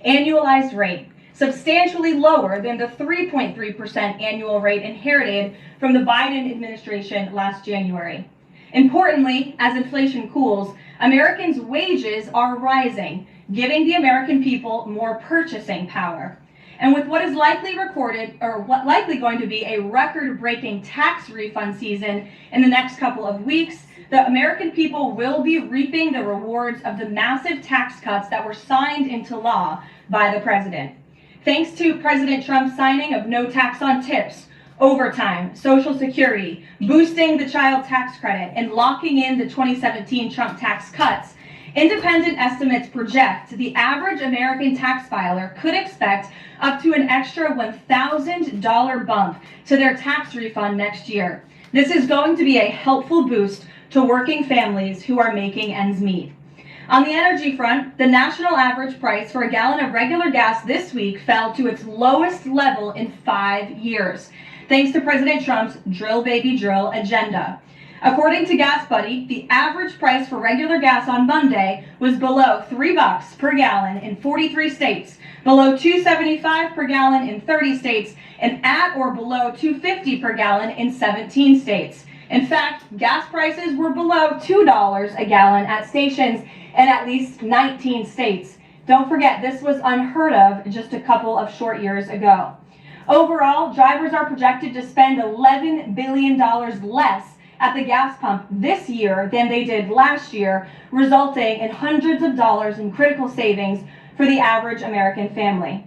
annualized rate, substantially lower than the 3.3% annual rate inherited from the Biden administration last January. Importantly, as inflation cools, Americans' wages are rising, giving the American people more purchasing power. And with what is likely going to be a record-breaking tax refund season in the next couple of weeks, the American people will be reaping the rewards of the massive tax cuts that were signed into law by the president. Thanks to President Trump's signing of no tax on tips, overtime, Social Security, boosting the child tax credit, and locking in the 2017 Trump tax cuts, independent estimates project the average American tax filer could expect up to an extra $1,000 bump to their tax refund next year. This is going to be a helpful boost to working families who are making ends meet. On the energy front, the national average price for a gallon of regular gas this week fell to its lowest level in 5 years, thanks to President Trump's drill baby drill agenda. According to Gas Buddy, the average price for regular gas on Monday was below $3 per gallon in 43 states, below $2.75 per gallon in 30 states, and at or below $2.50 per gallon in 17 states. In fact, gas prices were below $2 a gallon at stations in at least 19 states. Don't forget, this was unheard of just a couple of short years ago. Overall, drivers are projected to spend $11 billion less at the gas pump this year than they did last year, resulting in hundreds of dollars in critical savings for the average American family.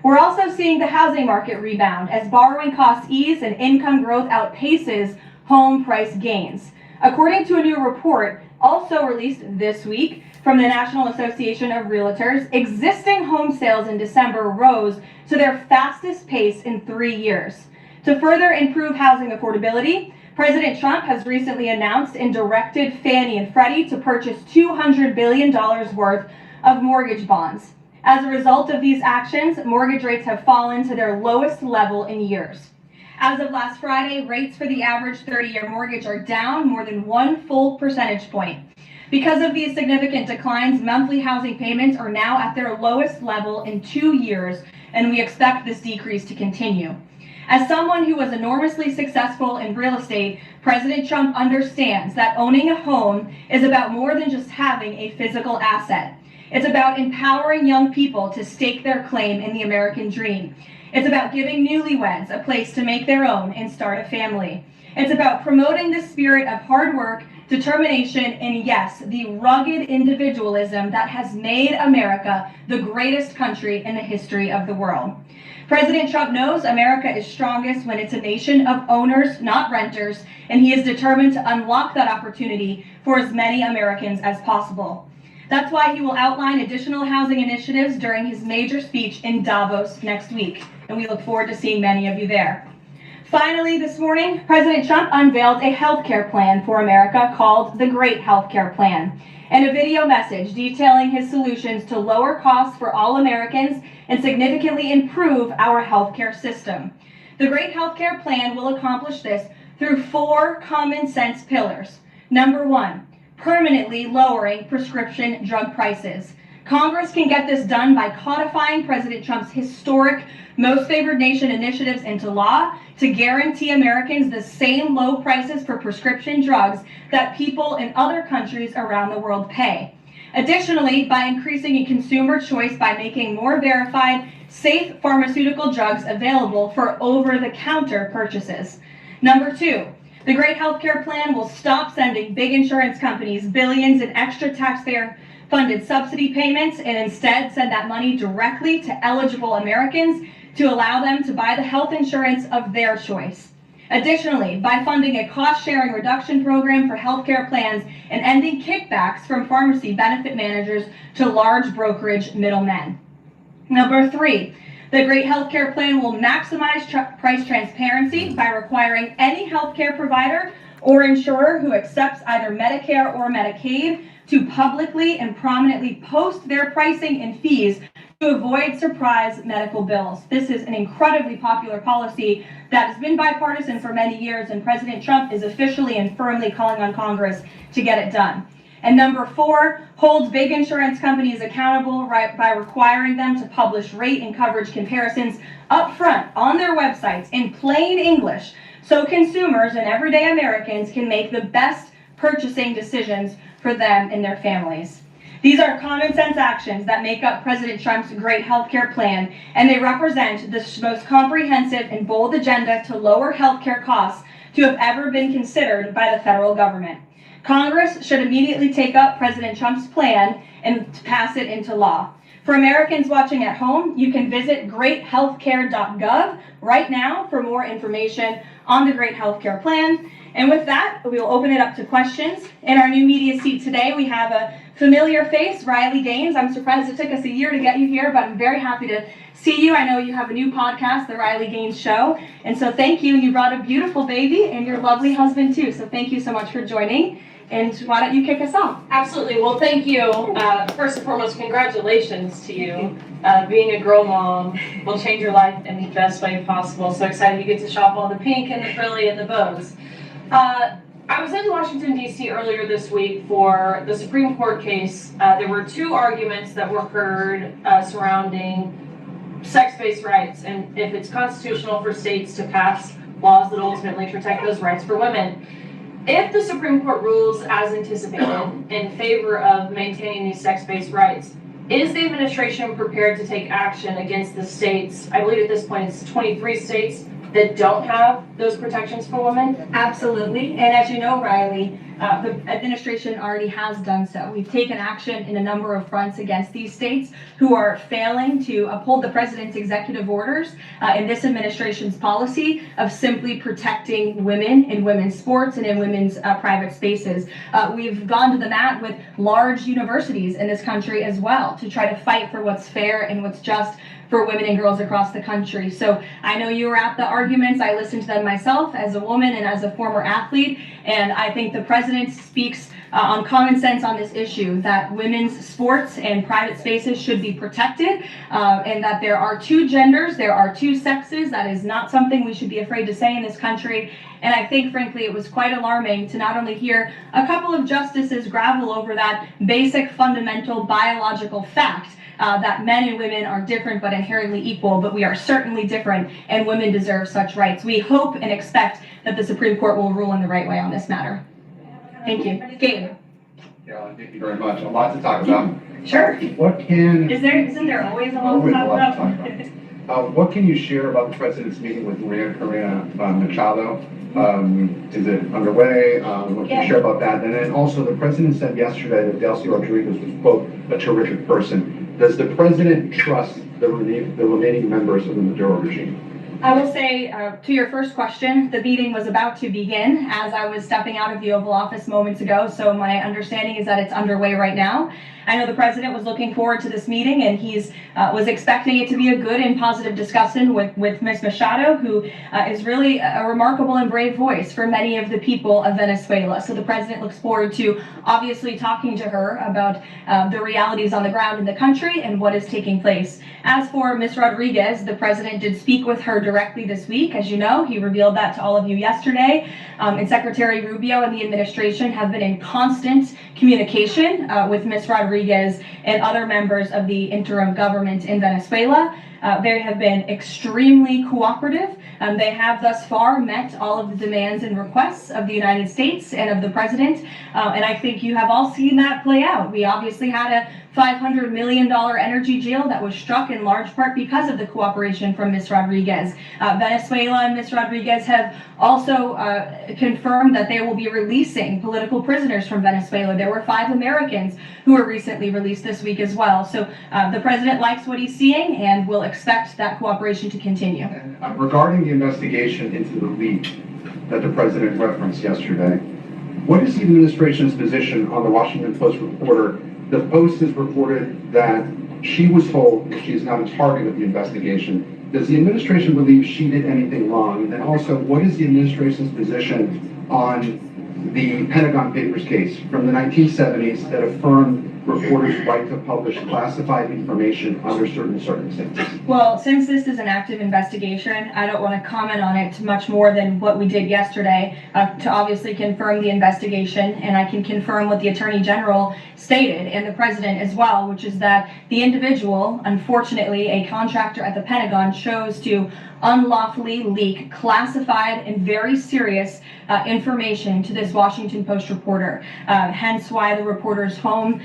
We're also seeing the housing market rebound as borrowing costs ease and income growth outpaces home price gains. According to a new report also released this week from the National Association of Realtors, existing home sales in December rose to their fastest pace in 3 years. To further improve housing affordability, President Trump has recently announced and directed Fannie and Freddie to purchase $200 billion worth of mortgage bonds. As a result of these actions, mortgage rates have fallen to their lowest level in years. As of last Friday, rates for the average 30-year mortgage are down more than 1 full percentage point. Because of these significant declines, monthly housing payments are now at their lowest level in 2 years, and we expect this decrease to continue. As someone who was enormously successful in real estate, President Trump understands that owning a home is about more than just having a physical asset. It's about empowering young people to stake their claim in the American dream. It's about giving newlyweds a place to make their own and start a family. It's about promoting the spirit of hard work, determination, and yes, the rugged individualism that has made America the greatest country in the history of the world. President Trump knows America is strongest when it's a nation of owners, not renters, and he is determined to unlock that opportunity for as many Americans as possible. That's why he will outline additional housing initiatives during his major speech in Davos next week, and we look forward to seeing many of you there. Finally, this morning, President Trump unveiled a healthcare plan for America called the Great Healthcare Plan, and a video message detailing his solutions to lower costs for all Americans and significantly improve our healthcare system. The Great Healthcare Plan will accomplish this through 4 common sense pillars. Number 1, permanently lowering prescription drug prices. Congress can get this done by codifying President Trump's historic Most Favored Nation initiatives into law to guarantee Americans the same low prices for prescription drugs that people in other countries around the world pay. Additionally, by increasing consumer choice by making more verified, safe pharmaceutical drugs available for over-the-counter purchases. Number 2, the Great Healthcare Plan will stop sending big insurance companies billions in extra taxpayer-funded subsidy payments and instead send that money directly to eligible Americans to allow them to buy the health insurance of their choice. Additionally, by funding a cost-sharing reduction program for healthcare plans and ending kickbacks from pharmacy benefit managers to large brokerage middlemen. Number 3, the Great Healthcare Plan will maximize price transparency by requiring any healthcare provider or insurer who accepts either Medicare or Medicaid to publicly and prominently post their pricing and fees to avoid surprise medical bills. This is an incredibly popular policy that has been bipartisan for many years, and President Trump is officially and firmly calling on Congress to get it done. And number 4, holds big insurance companies accountable by requiring them to publish rate and coverage comparisons up front on their websites in plain English so consumers and everyday Americans can make the best purchasing decisions for them and their families. These are common sense actions that make up President Trump's great healthcare plan, and they represent the most comprehensive and bold agenda to lower healthcare costs to have ever been considered by the federal government. Congress should immediately take up President Trump's plan and pass it into law. For Americans watching at home, you can visit greathealthcare.gov right now for more information on the Great Healthcare Plan. And with that, we'll open it up to questions. In our new media seat today, we have a familiar face, Riley Gaines. I'm surprised it took us a year to get you here, but I'm very happy to see you. I know you have a new podcast, The Riley Gaines Show. And so thank you. You brought a beautiful baby and your lovely husband too. So thank you so much for joining. And why don't you kick us off? Absolutely. Well, thank you. First and foremost, congratulations to you. Being a girl mom will change your life in the best way possible. So excited you get to shop all the pink and the frilly and the bows. I was in Washington, D.C. earlier this week for the Supreme Court case. There were 2 arguments that were heard surrounding sex-based rights and if it's constitutional for states to pass laws that ultimately protect those rights for women. If the Supreme Court rules as anticipated in favor of maintaining these sex-based rights, is the administration prepared to take action against the states? I believe at this point it's 23 states that don't have those protections for women? Absolutely. And as you know, Riley, the administration already has done so. We've taken action in a number of fronts against these states who are failing to uphold the president's executive orders in this administration's policy of simply protecting women in women's sports and in women's private spaces. We've gone to the mat with large universities in this country as well to try to fight for what's fair and what's just for women and girls across the country. So I know you were at the arguments. I listened to them myself as a woman and as a former athlete. And I think the president speaks on common sense on this issue, that women's sports and private spaces should be protected, and that there are 2 genders, there are 2 sexes. That is not something we should be afraid to say in this country. And I think, frankly, it was quite alarming to not only hear a couple of justices gravel over that basic, fundamental, biological fact, that men and women are different but inherently equal, but we are certainly different and women deserve such rights. We hope and expect that the Supreme Court will rule in the right way on this matter. Thank you. Gabe. Yeah, thank you very much. A lot to talk about. Sure. Isn't there always a lot to talk about? What can you share about the president's meeting with Maria Corina Machado? Is it underway? What can you share about that? And then also, the president said yesterday that Delcy Rodriguez was, quote, a terrific person. Does the president trust the remaining members of the Maduro regime? I will say, to your first question, the meeting was about to begin as I was stepping out of the Oval Office moments ago, so my understanding is that it's underway right now. I know the president was looking forward to this meeting, and he's was expecting it to be a good and positive discussion with Ms. Machado, who is really a remarkable and brave voice for many of the people of Venezuela. So the president looks forward to obviously talking to her about the realities on the ground in the country and what is taking place. As for Ms. Rodriguez, the president did speak with her directly this week. As you know, he revealed that to all of you yesterday. And Secretary Rubio and the administration have been in constant communication with Ms. Rodriguez and other members of the interim government in Venezuela. They have been extremely cooperative. They have thus far met all of the demands and requests of the United States and of the president. And I think you have all seen that play out. We obviously had a $500 million energy deal that was struck in large part because of the cooperation from Ms. Rodriguez. Venezuela and Ms. Rodriguez have also confirmed that they will be releasing political prisoners from Venezuela. There were 5 Americans who were recently released this week as well. So the president likes what he's seeing and will expect that cooperation to continue. Regarding the investigation into the leak that the president referenced yesterday, what is the administration's position on the Washington Post reporter? The Post has reported that she was told that she is not a target of the investigation. Does the administration believe she did anything wrong? And then also, what is the administration's position on the Pentagon Papers case from the 1970s that affirmed reporters' right to publish classified information under certain circumstances? Well, since this is an active investigation, I don't want to comment on it much more than what we did yesterday to obviously confirm the investigation, and I can confirm what the Attorney General stated and the President as well, which is that the individual, unfortunately a contractor at the Pentagon, chose to unlawfully leak classified and very serious information to this Washington Post reporter. Hence why the reporter's home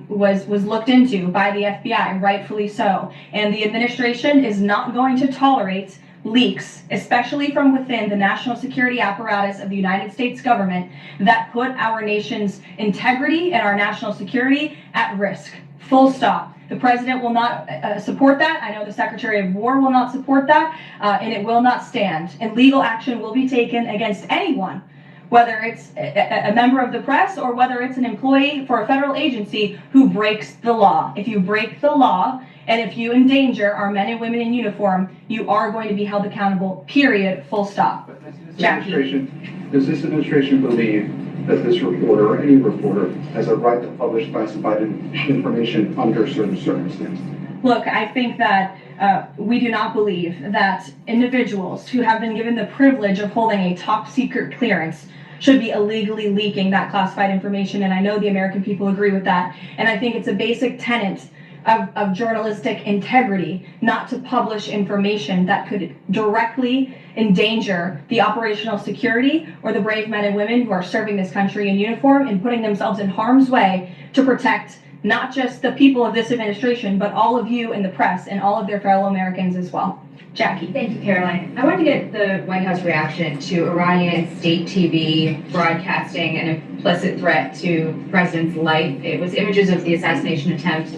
was looked into by the FBI, rightfully so. And the administration is not going to tolerate leaks, especially from within the national security apparatus of the United States government, that put our nation's integrity and our national security at risk. Full stop. The president will not support that. I know the Secretary of War will not support that, and it will not stand. And legal action will be taken against anyone, whether it's a member of the press or whether it's an employee for a federal agency who breaks the law. If you break the law and if you endanger our men and women in uniform, you are going to be held accountable, period, full stop. Does this administration believe that this reporter or any reporter has a right to publish classified information under certain circumstances? Look, I think that we do not believe that individuals who have been given the privilege of holding a top secret clearance should be illegally leaking that classified information, and I know the American people agree with that. And I think it's a basic tenet of journalistic integrity not to publish information that could directly endanger the operational security or the brave men and women who are serving this country in uniform and putting themselves in harm's way to protect not just the people of this administration, but all of you in the press and all of their fellow Americans as well. Jackie. Thank you, Caroline. I wanted to get the White House reaction to Iranian state TV broadcasting an implicit threat to the president's life. It was images of the assassination attempt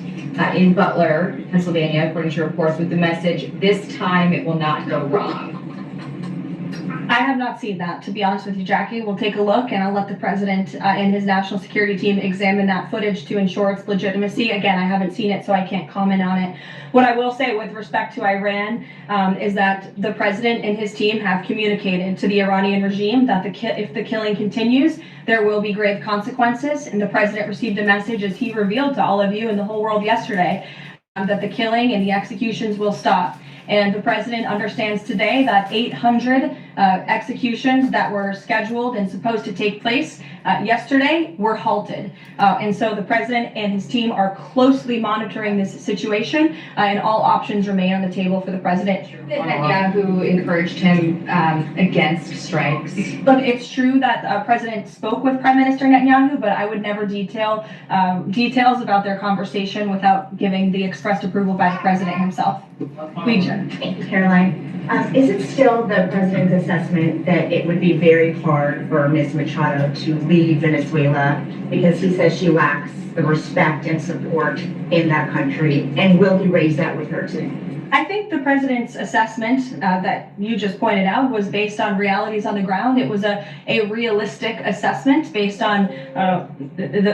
in Butler, Pennsylvania, according to reports, with the message, "This time it will not go wrong." I have not seen that, to be honest with you, Jackie. We'll take a look, and I'll let the president and his national security team examine that footage to ensure its legitimacy. Again, I haven't seen it, so I can't comment on it. What I will say with respect to Iran is that the president and his team have communicated to the Iranian regime that if the killing continues, there will be grave consequences. And the president received a message, as he revealed to all of you and the whole world yesterday, that the killing and the executions will stop. And the president understands today that 800 executions that were scheduled and supposed to take place yesterday were halted. And so the president and his team are closely monitoring this situation, and all options remain on the table for the president. Netanyahu encouraged him against strikes. Look, it's true that the president spoke with Prime Minister Netanyahu, but I would never details about their conversation without giving the expressed approval by the president himself. Thank you, Caroline. Is it still the president's assessment that it would be very hard for Ms. Machado to leave Venezuela because he says she lacks the respect and support in that country? And will he raise that with her too? I think the president's assessment that you just pointed out was based on realities on the ground. It was a realistic assessment based on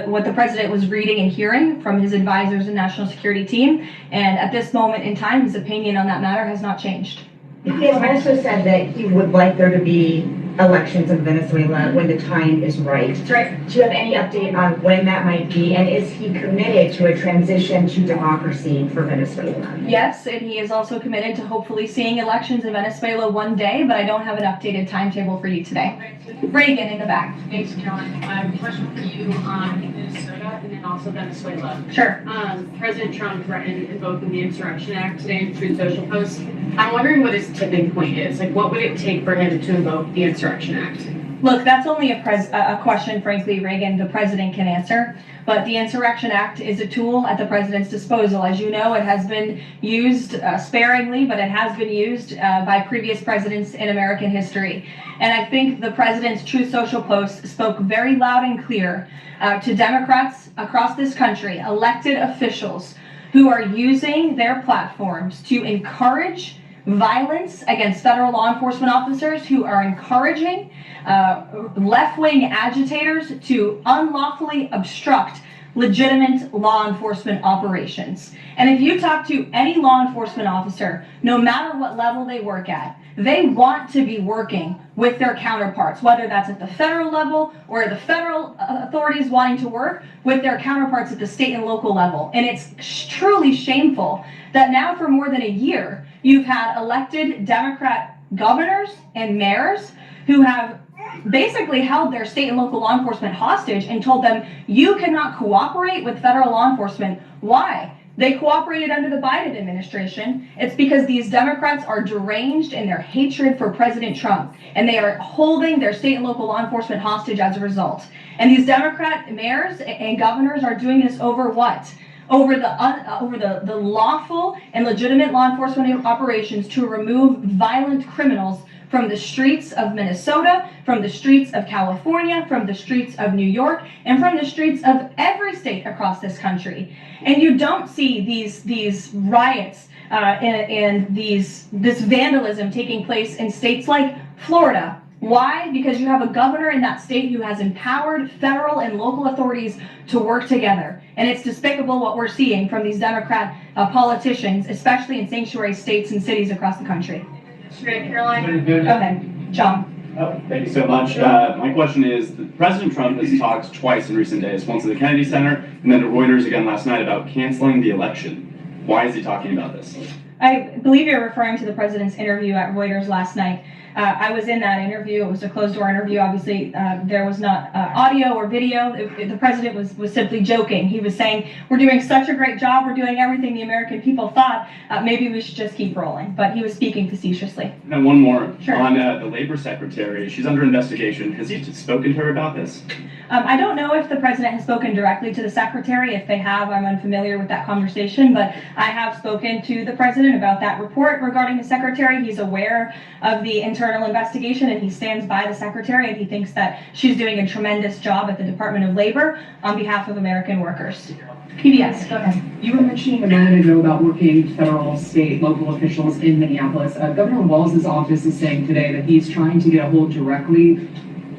what the president was reading and hearing from his advisors and national security team. And at this moment in time, his opinion on that matter has not changed. He has also said that he would like there to be elections in Venezuela when the time is right. That's right. Do you have any update on when that might be? And is he committed to a transition to democracy for Venezuela? Yes, and he is also committed to hopefully seeing elections in Venezuela one day, but I don't have an updated timetable for you today. Reagan in the back. Thanks, Caroline. I have a question for you on Minnesota and then also Venezuela. Sure. President Trump threatened invoking the Insurrection Act today in Truth Social post. I'm wondering what his tipping point is. Like, what would it take for him to invoke the Insurrection Act? Look, that's only a question, frankly, Reagan, the president can answer. But the Insurrection Act is a tool at the president's disposal. As you know, it has been used sparingly, but it has been used by previous presidents in American history. And I think the president's Truth Social post spoke very loud and clear to Democrats across this country, elected officials who are using their platforms to encourage violence against federal law enforcement officers, who are encouraging left-wing agitators to unlawfully obstruct legitimate law enforcement operations. And if you talk to any law enforcement officer, no matter what level they work at, They want to be working with their counterparts, whether that's at the federal level or the federal authorities wanting to work with their counterparts at the state and local level. And it's truly shameful that now for more than a year, you've had elected Democrat governors and mayors who have basically held their state and local law enforcement hostage and told them, you cannot cooperate with federal law enforcement. Why? They cooperated under the Biden administration. It's because these Democrats are deranged in their hatred for President Trump, and they are holding their state and local law enforcement hostage as a result. And these Democrat mayors and governors are doing this over what? Over the lawful and legitimate law enforcement operations to remove violent criminals from the streets of Minnesota, from the streets of California, from the streets of New York, and from the streets of every state across this country. And you don't see these riots and this vandalism taking place in states like Florida. Why? Because you have a governor in that state who has empowered federal and local authorities to work together. And it's despicable what we're seeing from these Democrat politicians, especially in sanctuary states and cities across the country. Karoline? Go ahead, John. Oh, thank you so much. My question is, President Trump has talked twice in recent days, once at the Kennedy Center and then to Reuters again last night about canceling the election. Why is he talking about this? I believe you're referring to the president's interview at Reuters last night. I was in that interview. It was a closed-door interview. Obviously, there was not audio or video. The president was simply joking. He was saying, we're doing such a great job. We're doing everything the American people thought. Maybe we should just keep rolling. But he was speaking facetiously. And one more. Sure. On the labor secretary, she's under investigation. Has he spoken to her about this? I don't know if the president has spoken directly to the secretary. If they have, I'm unfamiliar with that conversation, but I have spoken to the president about that report regarding the secretary. He's aware of the internal investigation and he stands by the secretary, and he thinks that she's doing a tremendous job at the Department of Labor on behalf of American workers. PBS, go ahead. You were mentioning a minute ago about working federal, state, local officials in Minneapolis. Governor Walz's office is saying today that he's trying to get a hold directly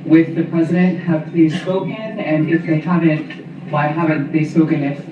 with the president. Have they spoken? And if they haven't, why haven't they spoken? If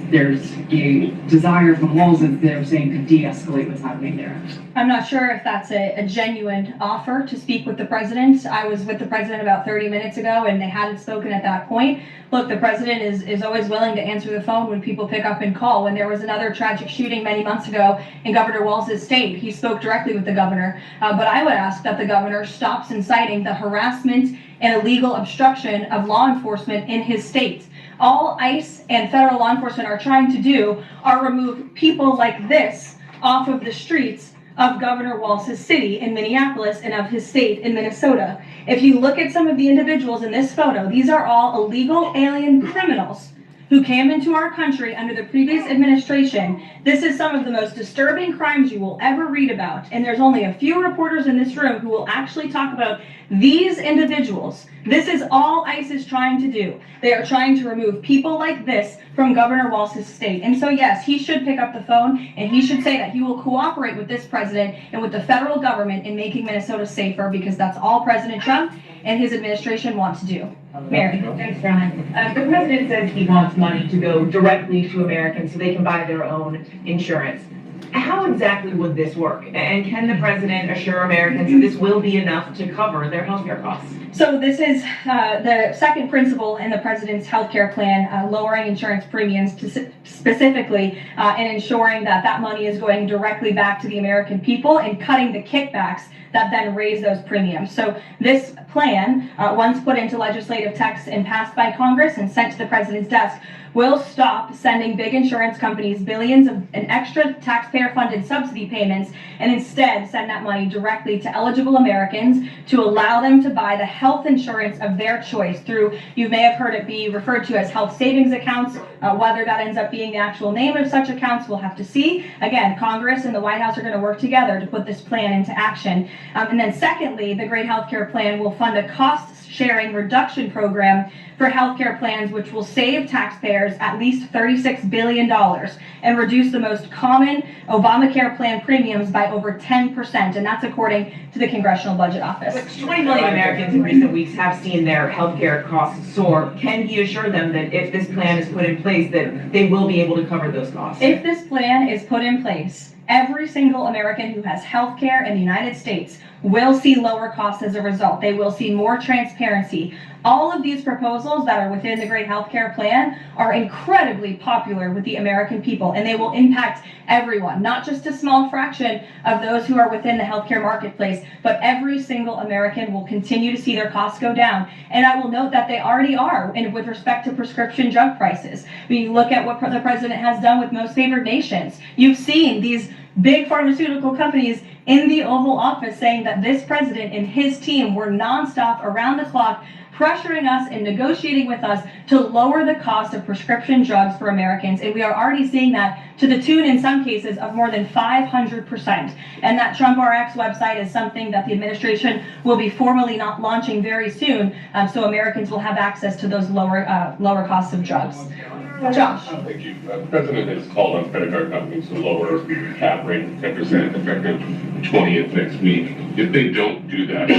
there's a desire from Walz that they're saying could de-escalate what's happening there. I'm not sure if that's a genuine offer to speak with the president. I was with the president about 30 minutes ago and they hadn't spoken at that point. Look, the president is always willing to answer the phone when people pick up and call. When there was another tragic shooting many months ago in Governor Walz's state, he spoke directly with the governor. But I would ask that the governor stops inciting the harassment and illegal obstruction of law enforcement in his state. All ICE and federal law enforcement are trying to do are remove people like this off of the streets of Governor Walz's city in Minneapolis and of his state in Minnesota. If you look at some of the individuals in this photo, these are all illegal alien criminals who came into our country under the previous administration. This is some of the most disturbing crimes you will ever read about. And there's only a few reporters in this room who will actually talk about these individuals. This is all ICE is trying to do. They are trying to remove people like this from Governor Walz's state. And so yes, he should pick up the phone and he should say that he will cooperate with this president and with the federal government in making Minnesota safer, because that's all President Trump and his administration want to do. Mary. Thanks, Caroline. The president says he wants money to go directly to Americans so they can buy their own insurance. How exactly would this work? And can the president assure Americans that this will be enough to cover their healthcare costs? So this is the second principle in the president's healthcare plan, lowering insurance premiums specifically and ensuring that that money is going directly back to the American people and cutting the kickbacks that then raise those premiums. So this plan, once put into legislative text and passed by Congress and sent to the president's desk, will stop sending big insurance companies billions of an extra taxpayer-funded subsidy payments and instead send that money directly to eligible Americans to allow them to buy the health insurance of their choice through, you may have heard it be referred to as health savings accounts. Whether that ends up being the actual name of such accounts, we'll have to see. Again, Congress and the White House are going to work together to put this plan into action. And then secondly, the Great Healthcare Plan will fund a cost-sharing reduction program for healthcare plans, which will save taxpayers at least $36 billion and reduce the most common Obamacare plan premiums by over 10%, and that's according to the Congressional Budget Office. But 20 million Americans in recent weeks have seen their healthcare costs soar. Can he assure them that if this plan is put in place, that they will be able to cover those costs? If this plan is put in place, Every single American who has health care in the United States will see lower costs as a result. They will see more transparency. All of these proposals that are within the Great Healthcare Plan are incredibly popular with the American people, and they will impact everyone, not just a small fraction of those who are within the healthcare marketplace, but every single American will continue to see their costs go down. And I will note that they already are, and with respect to prescription drug prices. When you look at what the president has done with most favored nations, you've seen these big pharmaceutical companies in the Oval Office saying that this president and his team were nonstop, around the clock, pressuring us and negotiating with us to lower the cost of prescription drugs for Americans. And we are already seeing that to the tune, in some cases, of more than 500%. And that Trump RX website is something that the administration will be formally not launching very soon, so Americans will have access to those lower costs of drugs. Josh. Thank you. The president has called on credit card companies to lower the cap rate to 10% effective 20th next week. If they don't do that,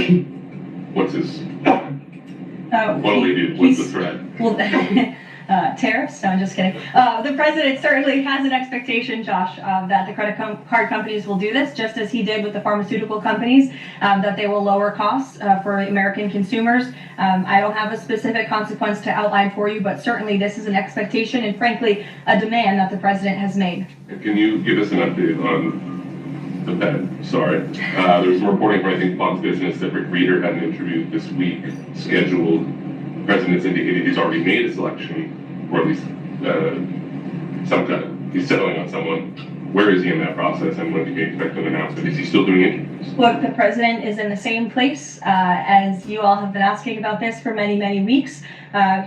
what's his? What will they do? What's the threat? Well, tariffs? No, I'm just kidding. The president certainly has an expectation, Josh, that the credit card companies will do this, just as he did with the pharmaceutical companies, that they will lower costs for American consumers. I don't have a specific consequence to outline for you, but certainly this is an expectation and, frankly, a demand that the president has made. Can you give us an update on the Fed? Sorry. There was some reporting from, I think, Fox Business that Rick Reeder had an interview this week scheduled. The president's indicated he's already made a selection, or at least he's settling on someone. Where is he in that process, and when do you expect an announcement? Is he still doing interviews? Look, the president is in the same place as you all have been asking about this for many, many weeks.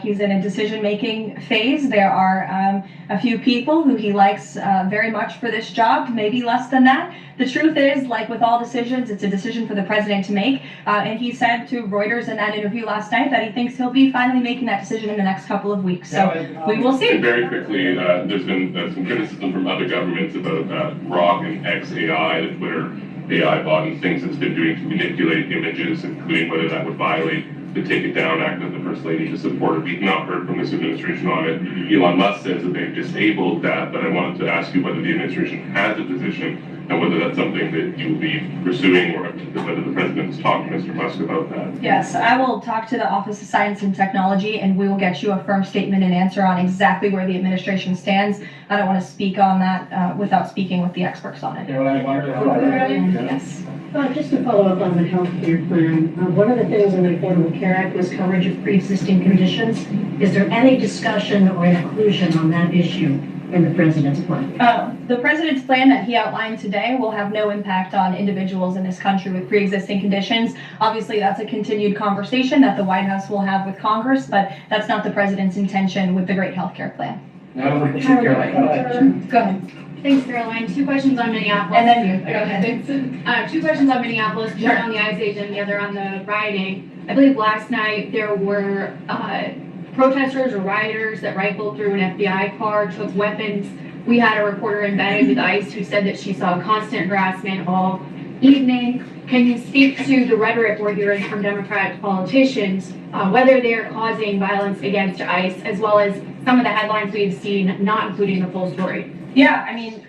He's in a decision-making phase. There are a few people who he likes very much for this job, maybe less than that. The truth is, like with all decisions, it's a decision for the president to make. And he said to Reuters in that interview last night that he thinks he'll be finally making that decision in the next couple of weeks. So we will see. And very quickly, there's been some criticism from other governments about Grok and XAI, the Twitter AI bot, and things it's been doing to manipulate images, including whether that would violate the Take It Down Act that the First Lady has supported. We've not heard from this administration on it. Elon Musk says that they've disabled that, but I wanted to ask you whether the administration has a position and whether that's something that you will be pursuing, or whether the president's talked to Mr. Musk about that. Yes, I will talk to the Office of Science and Technology, and we will get you a firm statement and answer on exactly where the administration stands. I don't want to speak on that without speaking with the experts on it. Yes. Just to follow up on the health care plan, one of the things in the Affordable Care Act was coverage of pre-existing conditions. Is there any discussion or inclusion on that issue in the president's plan? The president's plan that he outlined today will have no impact on individuals in this country with pre-existing conditions. Obviously, that's a continued conversation that the White House will have with Congress, but that's not the president's intention with the Great Healthcare Plan. Go ahead. Thanks, Caroline. Two questions on Minneapolis. And then you, go ahead. Two questions on Minneapolis, one on the ICE agent, the other on the rioting. I believe last night there were protesters or rioters that rifled through an FBI car, took weapons. We had a reporter embedded with ICE who said that she saw constant harassment all evening. Can you speak to the rhetoric we're hearing from Democrat politicians, whether they're causing violence against ICE, as well as some of the headlines we've seen, not including the full story? Yeah, I mean,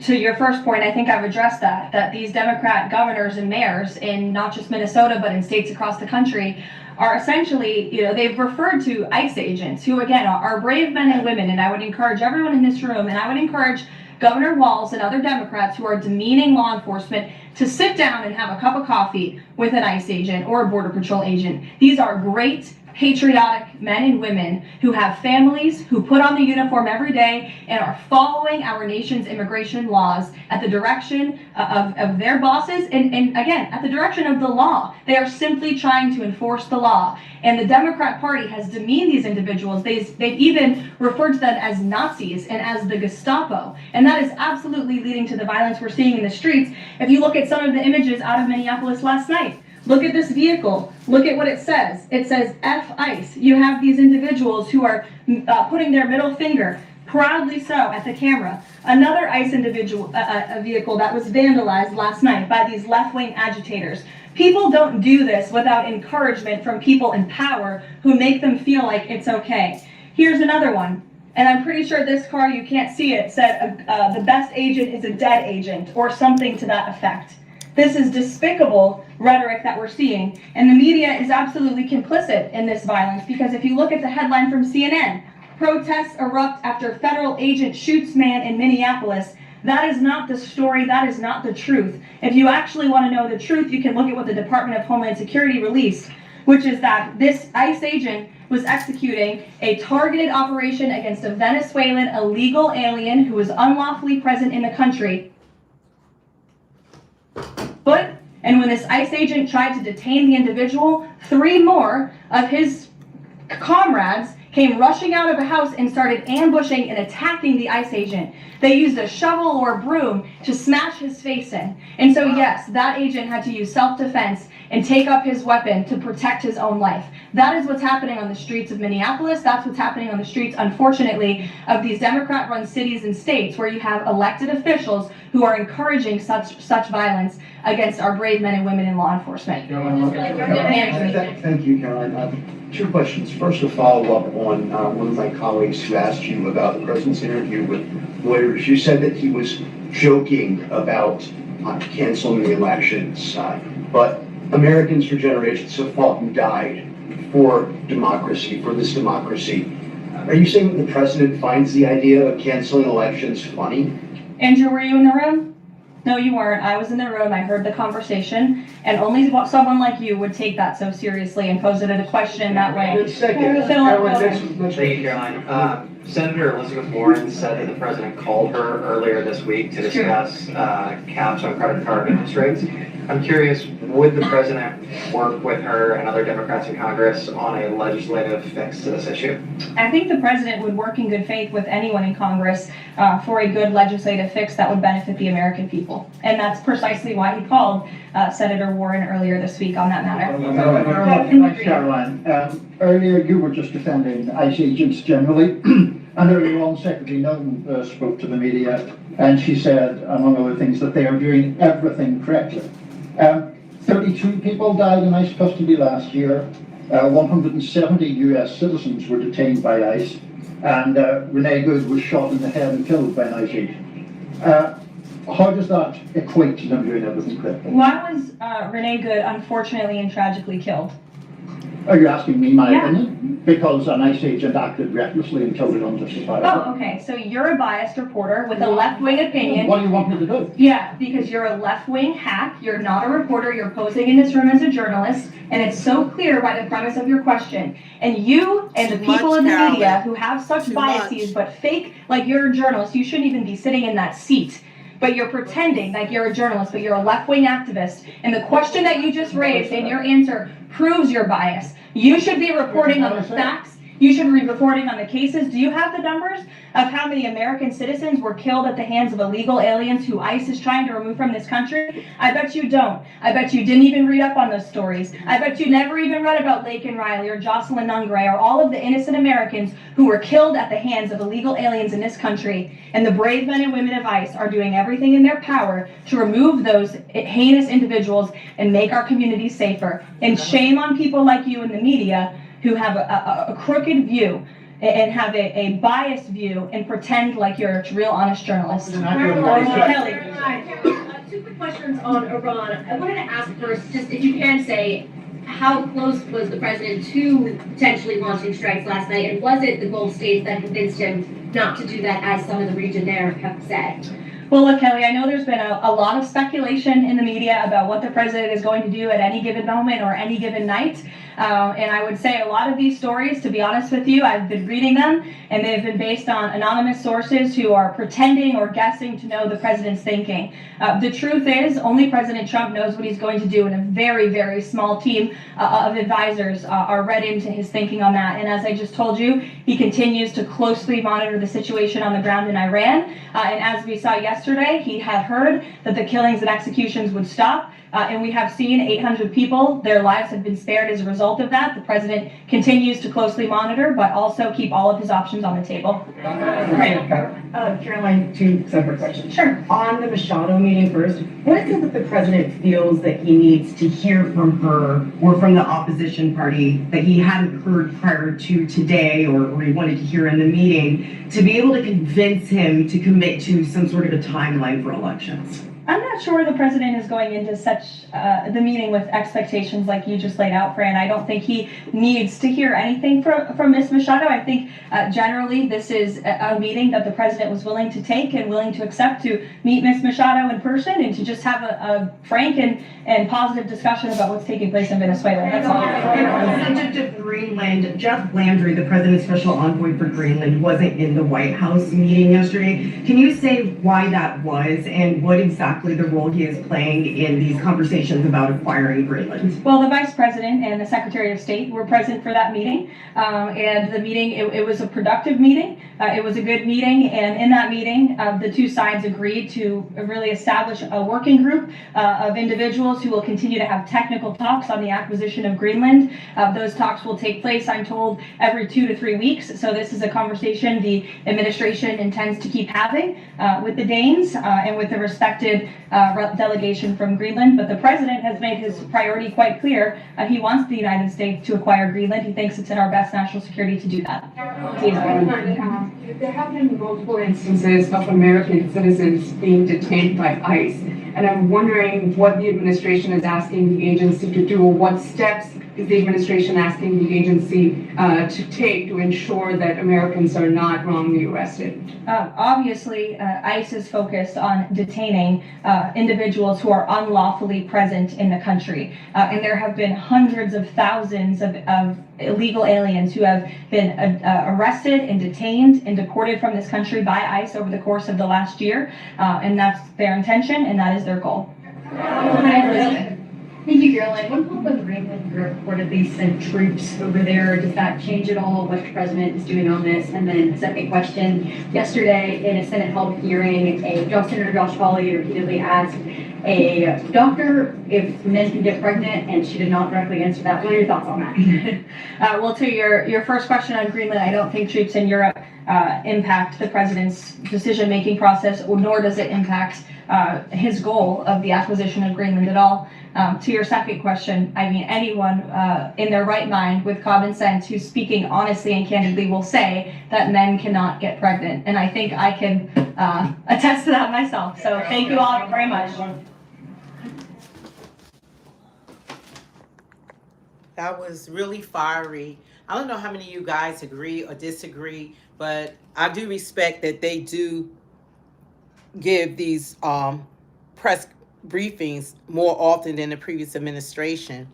to your first point, I think I've addressed that these Democrat governors and mayors in not just Minnesota, but in states across the country are essentially, they've referred to ICE agents who, again, are brave men and women. And I would encourage everyone in this room, and I would encourage Governor Walz and other Democrats who are demeaning law enforcement to sit down and have a cup of coffee with an ICE agent or a Border Patrol agent. These are great, patriotic men and women who have families, who put on the uniform every day and are following our nation's immigration laws at the direction of their bosses and again, at the direction of the law. They are simply trying to enforce the law. And the Democrat Party has demeaned these individuals. They've even referred to them as Nazis and as the Gestapo. And that is absolutely leading to the violence we're seeing in the streets. If you look at some of the images out of Minneapolis last night, look at this vehicle. Look at what it says. It says F ICE. You have these individuals who are putting their middle finger, proudly so, at the camera. Another ICE individual, a vehicle that was vandalized last night by these left-wing agitators. People don't do this without encouragement from people in power who make them feel like it's okay. Here's another one. And I'm pretty sure this car, you can't see it, said the best agent is a dead agent, or something to that effect. This is despicable rhetoric that we're seeing, and the media is absolutely complicit in this violence, because if you look at the headline from CNN, protests erupt after federal agent shoots man in Minneapolis. That is not the story, that is not the truth. If you actually want to know the truth, you can look at what the Department of Homeland Security released, which is that this ICE agent was executing a targeted operation against a Venezuelan illegal alien who was unlawfully present in the country. And when this ICE agent tried to detain the individual, 3 more of his comrades came rushing out of a house and started ambushing and attacking the ICE agent. They used a shovel or a broom to smash his face in. And so yes, that agent had to use self-defense and take up his weapon to protect his own life. That is what's happening on the streets of Minneapolis. That's what's happening on the streets, unfortunately, of these Democrat-run cities and states where you have elected officials who are encouraging such violence against our brave men and women in law enforcement. Thank you, Caroline. 2 questions. First, a follow-up on one of my colleagues who asked you about the president's interview with lawyers. You said that he was joking about canceling the elections, but Americans for generations have fought and died for democracy, for this democracy. Are you saying that the president finds the idea of canceling elections funny? Andrew, were you in the room? No, you weren't. I was in the room. I heard the conversation, and only someone like you would take that so seriously and pose it as a question that way. Thank you, Caroline. Senator Elizabeth Warren said that the president called her earlier this week to discuss caps on credit card interest rates. I'm curious, would the president work with her and other Democrats in Congress on a legislative fix to this issue? I think the president would work in good faith with anyone in Congress for a good legislative fix that would benefit the American people. And that's precisely why he called Senator Warren earlier this week on that matter. Thanks, Caroline. Earlier, you were just defending ICE agents generally, and earlier on, Secretary Nunn spoke to the media, and she said, among other things, that they are doing everything correctly. 32 people died in ICE custody last year. 170 US citizens were detained by ICE, and Renee Good was shot in the head and killed by an ICE agent. How does that equate to them doing everything correctly? Why was Renee Good unfortunately and tragically killed? Are you asking me my opinion? Because an ICE agent acted recklessly and killed it unjustifiably. Oh, okay. So you're a biased reporter with a left-wing opinion. What do you want me to do? Yeah, because you're a left-wing hack. You're not a reporter. You're posing in this room as a journalist. And it's so clear by the premise of your question. And you and the people in the media who have such biases but fake like you're a journalist, you shouldn't even be sitting in that seat. But you're pretending like you're a journalist, but you're a left-wing activist. And the question that you just raised and your answer proves your bias. You should be reporting on the facts. You should be reporting on the cases. Do you have the numbers of how many American citizens were killed at the hands of illegal aliens who ICE is trying to remove from this country? I bet you don't. I bet you didn't even read up on those stories. I bet you never even read about Laken Riley or Jocelyn Nungray or all of the innocent Americans who were killed at the hands of illegal aliens in this country. And the brave men and women of ICE are doing everything in their power to remove those heinous individuals and make our communities safer. And shame on people like you in the media who have a crooked view and have a biased view and pretend like you're a real honest journalist. Kelly. 2 quick questions on Iran. I wanted to ask first, just if you can say, how close was the president to potentially launching strikes last night, and was it the Gulf states that convinced him not to do that, as some of the region there have said? Well, look, Kelly, I know there's been a lot of speculation in the media about what the president is going to do at any given moment or any given night. And I would say a lot of these stories, to be honest with you, I've been reading them, and they've been based on anonymous sources who are pretending or guessing to know the president's thinking. The truth is, only President Trump knows what he's going to do, and a very, very small team of advisors are read into his thinking on that. And as I just told you, he continues to closely monitor the situation on the ground in Iran. And as we saw yesterday, he had heard that the killings and executions would stop. And we have seen 800 people, their lives have been spared as a result of that. The president continues to closely monitor, but also keep all of his options on the table. Caroline, two separate questions. Sure. On the Machado meeting first, what is it that the president feels that he needs to hear from her or from the opposition party that he hadn't heard prior to today or he wanted to hear in the meeting to be able to convince him to commit to some sort of a timeline for elections? I'm not sure the president is going into the meeting with expectations like you just laid out, Fran. I don't think he needs to hear anything from Ms. Machado. I think generally this is a meeting that the president was willing to take and willing to accept to meet Ms. Machado in person and to just have a frank and positive discussion about what's taking place in Venezuela. That's all. Representative of Greenland, Jeff Landry, the president's special envoy for Greenland, wasn't in the White House meeting yesterday. Can you say why that was and what exactly the role he is playing in these conversations about acquiring Greenland? Well, the Vice President and the Secretary of State were present for that meeting. And the meeting, it was a productive meeting. It was a good meeting. And in that meeting, the two sides agreed to really establish a working group of individuals who will continue to have technical talks on the acquisition of Greenland. Those talks will take place, I'm told, every 2 to 3 weeks. So this is a conversation the administration intends to keep having with the Danes and with the respected delegation from Greenland. But the president has made his priority quite clear. He wants the United States to acquire Greenland. He thinks it's in our best national security to do that. There have been multiple instances of American citizens being detained by ICE, and I'm wondering what the administration is asking the agency to do, or what steps is the administration asking the agency to take to ensure that Americans are not wrongly arrested? Obviously, ICE is focused on detaining individuals who are unlawfully present in the country. And there have been hundreds of thousands of illegal aliens who have been arrested and detained and deported from this country by ICE over the course of the last year. And that's their intention, and that is their goal. Thank you, Caroline. What about when Greenland reportedly sent troops over there? Does that change at all what the president is doing on this? And then second question, yesterday in a Senate held hearing, Senator Josh Hawley repeatedly asked a doctor if men can get pregnant, and she did not directly answer that. What are your thoughts on that? Well, to your first question on Greenland, I don't think troops in Europe impact the president's decision-making process, nor does it impact his goal of the acquisition of Greenland at all. To your second question, I mean, anyone in their right mind with common sense who's speaking honestly and candidly will say that men cannot get pregnant. And I think I can attest to that myself. So thank you all very much. That was really fiery. I don't know how many of you guys agree or disagree, but I do respect that they do give these press briefings more often than the previous administration.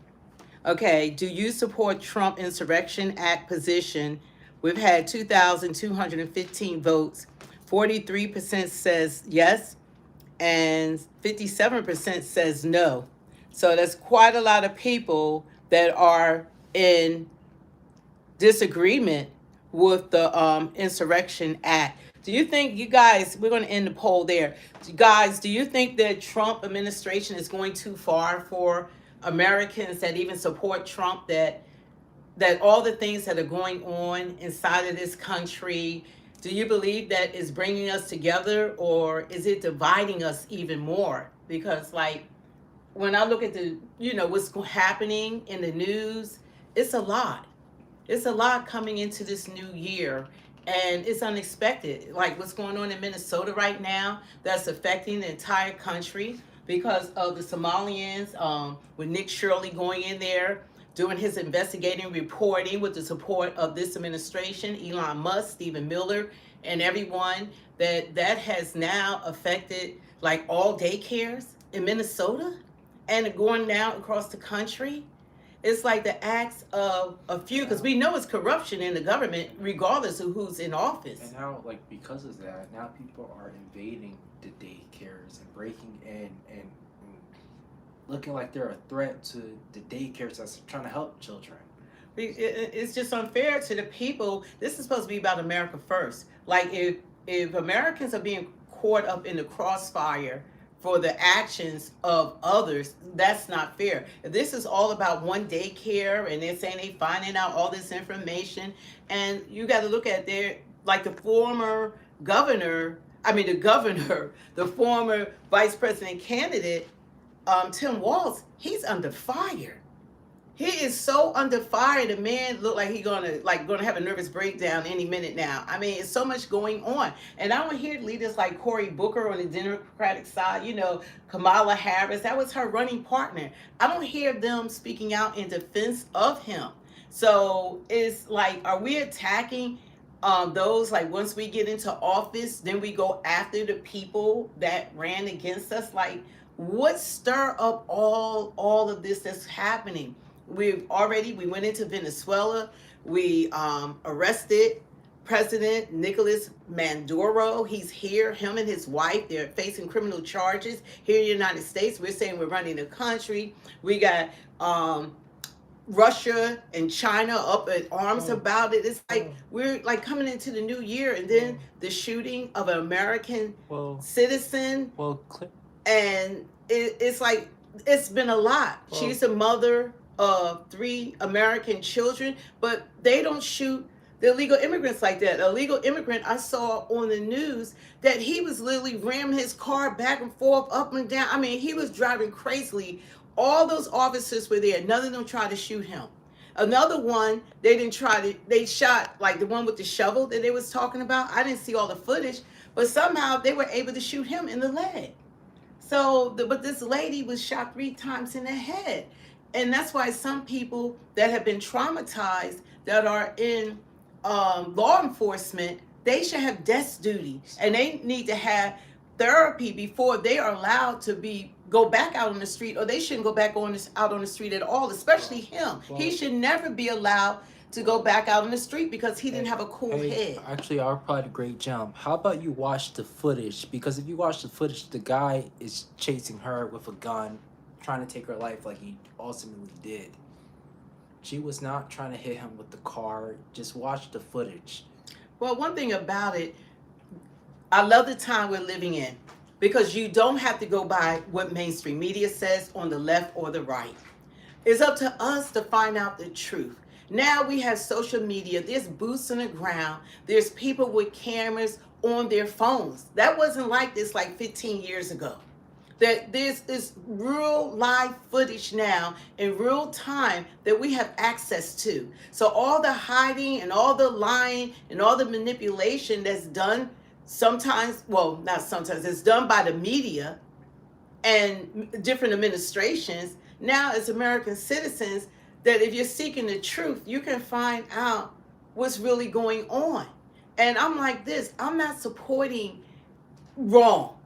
Okay, do you support Trump Insurrection Act position? We've had 2,215 votes. 43% says yes, and 57% says no. So that's quite a lot of people that are in disagreement with the Insurrection Act. Do you think, you guys, we're going to end the poll there. Guys, do you think that Trump administration is going too far for Americans that even support Trump, that all the things that are going on inside of this country, do you believe that is bringing us together, or is it dividing us even more? Because like, when I look at the, what's happening in the news, it's a lot. It's a lot coming into this new year. And it's unexpected, like what's going on in Minnesota right now, that's affecting the entire country because of the Somalians, with Nick Shirley going in there, doing his investigating reporting with the support of this administration, Elon Musk, Stephen Miller, and everyone, that has now affected like all daycares in Minnesota and going now across the country. It's like the acts of a few, because we know it's corruption in the government, regardless of who's in office. And now, like, because of that, now people are invading the daycares and breaking in and looking like they're a threat to the daycares that's trying to help children. It's just unfair to the people. This is supposed to be about America first. Like, if Americans are being caught up in the crossfire for the actions of others, that's not fair. This is all about one daycare, and they're saying they finding out all this information, and you got to look at their, like the former governor, the former vice president candidate, Tim Walz, he's under fire. He is so under fire. The man look like he's gonna have a nervous breakdown any minute now. I mean, it's so much going on, and I don't hear leaders like Cory Booker on the Democratic side. You know, Kamala Harris, that was her running partner. I don't hear them speaking out in defense of him. So it's like, are we attacking those, like, once we get into office, then we go after the people that ran against us? Like, what stir up all of this that's happening? We went into Venezuela. We arrested President Nicolas Maduro. He's here. Him and his wife, they're facing criminal charges here in the United States. We're saying we're running the country. We got Russia and China up at arms about it. It's like we're like coming into the new year, and then the shooting of an American citizen. And it's like, it's been a lot. She's a mother of 3 American children, but they don't shoot the illegal immigrants like that. A illegal immigrant, I saw on the news that he was literally ramming his car back and forth, up and down. I mean, he was driving crazily. All those officers were there. None of them tried to shoot him. Another one, they shot, like the one with the shovel that they was talking about. I didn't see all the footage, but somehow they were able to shoot him in the leg. So, but this lady was shot 3 times in the head. And that's why some people that have been traumatized, that are in law enforcement, they should have desk duty, and they need to have therapy before they are allowed to go back out on the street, or they shouldn't go back out on the street at all, especially him. He should never be allowed to go back out on the street because he didn't have a cool head. Actually, our pod, great jump. How about you watch the footage? Because if you watch the footage, the guy is chasing her with a gun, trying to take her life like he ultimately did. She was not trying to hit him with the car. Just watch the footage. Well, one thing about it, I love the time we're living in, because you don't have to go by what mainstream media says on the left or the right. It's up to us to find out the truth. Now we have social media. There's boots on the ground. There's people with cameras on their phones. That wasn't like this like 15 years ago. That there's real live footage now in real time that we have access to. So all the hiding and all the lying and all the manipulation that's done sometimes, well, not sometimes, it's done by the media and different administrations. Now as American citizens, that if you're seeking the truth, you can find out what's really going on. And I'm like this, I'm not supporting wrong.